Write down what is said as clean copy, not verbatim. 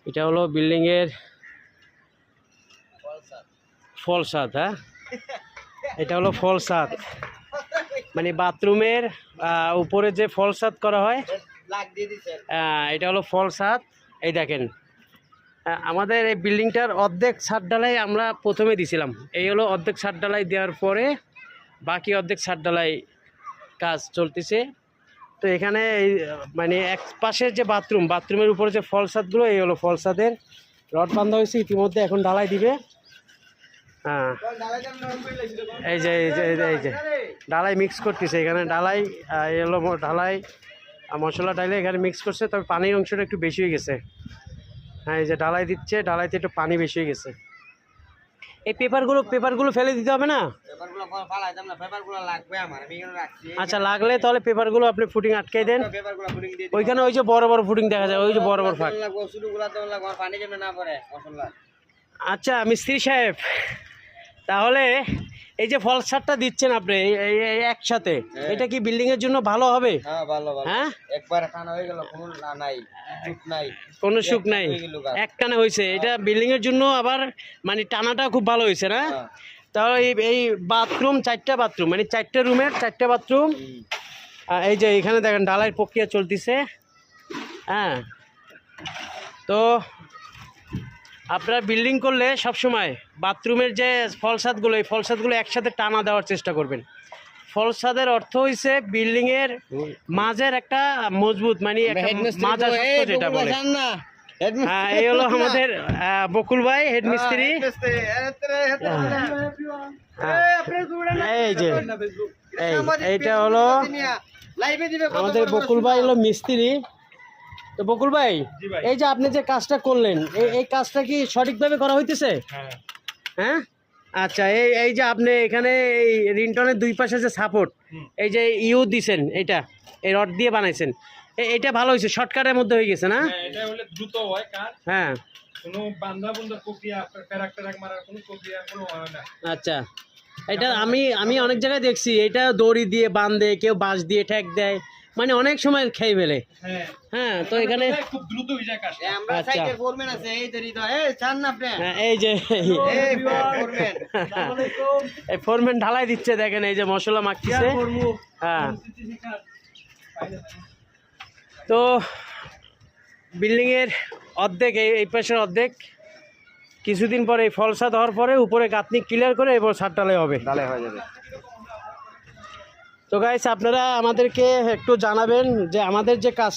এটা হলো বিল্ডিংয়ের ফল ছাদ। হ্যাঁ, এটা হলো ফল ছাদ, মানে বাথরুমের উপরে যে ফল ছাদ করা হয়, এটা হলো ফল ছাদ। এই দেখেন, আমাদের এই বিল্ডিংটার অর্ধেক ছাদ ঢালাই আমরা প্রথমে দিছিলাম। এই হলো অর্ধেক ছাদ ঢালাই দেওয়ার পরে বাকি অর্ধেক ছাদ ঢালাই কাজ চলতেছে। তো এখানে এই মানে এক পাশের যে বাথরুমের উপরে যে ফল ছাদগুলো, এই হলো ফল ছাদের রড বাঁধা হয়েছে ইতিমধ্যে, এখন ঢালাই দিবে। হ্যাঁ, এই যে ঢালাই মিক্স করতেছে এখানে। ঢালাই এই হলো ঢালাই মশলা ডালে এখানে মিক্স করছে, তবে পানির অংশটা একটু বেশি হয়ে গেছে। হ্যাঁ, এই যে ঢালাই দিচ্ছে, ঢালাইতে একটু পানি বেশি হয়ে গেছে। এই পেপারগুলো ফেলে দিতে হবে না? আচ্ছা, লাগলে তাহলে পেপারগুলো আপনি ফুটিং আটকাই দেন। ওইখানে ওই যে বড় বড় ফুটিং দেখা যায়, ওই যে বড় বড় ফাঁক। আচ্ছা মিস্ত্রি সাহেব, তাহলে এই যে ফল ছাদটা দিচ্ছেন আপনি একসাথে, এটা কি বিল্ডিং এর জন্য ভালো হবে? হ্যাঁ, কোনো সুখ নাই, একটানে হয়েছে। এটা বিল্ডিং এর জন্য আবার মানে টানাটা খুব ভালো হয়েছে না? তাহলে এই বাথরুম 4টা বাথরুম, মানে 4টে রুমের 4টে বাথরুম। এই যে এখানে দেখেন ঢালাইয়ের প্রক্রিয়া চলতেছে। হ্যাঁ, তো আপনারা বিল্ডিং করলে সবসময় বাথরুমের যে ফল ছাদগুলো, এই ফল ছাদগুলো একসাথে টানা দেওয়ার চেষ্টা করবেন। ফল ছাদের অর্থ হচ্ছে বিল্ডিংয়ের মাঝের একটা মজবুত, মানে মাজা শক্ত যেটা বলে। এই হলো আমাদের বকুল ভাই, হেডমিস্ত্রি। এই যে এইটা হলো আমাদের বকুল ভাই, হলো মিস্ত্রি। তো বকুল ভাই, এই যে আপনি যে কাজটা করলেন, এই কাজটা কি সঠিকভাবে করা হইতেছে? হ্যাঁ, আচ্ছা। এই যে আপনি এখানে এই রিন্টনের দুই পাশে যে সাপোর্ট, এই যে ইউ দিছেন, এটা এই রড দিয়ে বানাইছেন, এটা ভালো হয়েছে, শর্টকাটের মধ্যে হয়ে গেছে না? এটা হলে দ্রুত হয় কাজ। হ্যাঁ, কোনো বান্ধা প্রক্রিয়া, প্যারাক মারার কোনো প্রক্রিয়া কোনো হয় না। আচ্ছা, এটা আমি অনেক জায়গায় দেখছি, এটা দড়ি দিয়ে বাঁধে, কেউ বাঁশ দিয়ে ঠেক দেয়, মানে অনেক সময় খেয়ে ফেলে। হ্যাঁ, তো এখানে খুব দ্রুত হয়ে যায় কাজ। আমরা সাইকেল ফোরম্যান আছে, এই তরি তো এই চান না আপনি। এই যে এই ফোরম্যান, এই ফোরম্যান ঢালাই দিচ্ছে, দেখেন এই যে মশলা মাখতেছে। হ্যাঁ, তো বিল্ডিং এর অর্ধেক, এই পাশের অর্ধেক কিছুদিন পরে এই ফল ছাদ হওয়ার পরে উপরে গাঁথনি ক্লিয়ার করে এবার ছাদ ঢালাই হবে, ঢালাই হয়ে যাবে। তো গাইস, আপনারা আমাদেরকে একটু জানাবেন যে আমাদের যে কাজ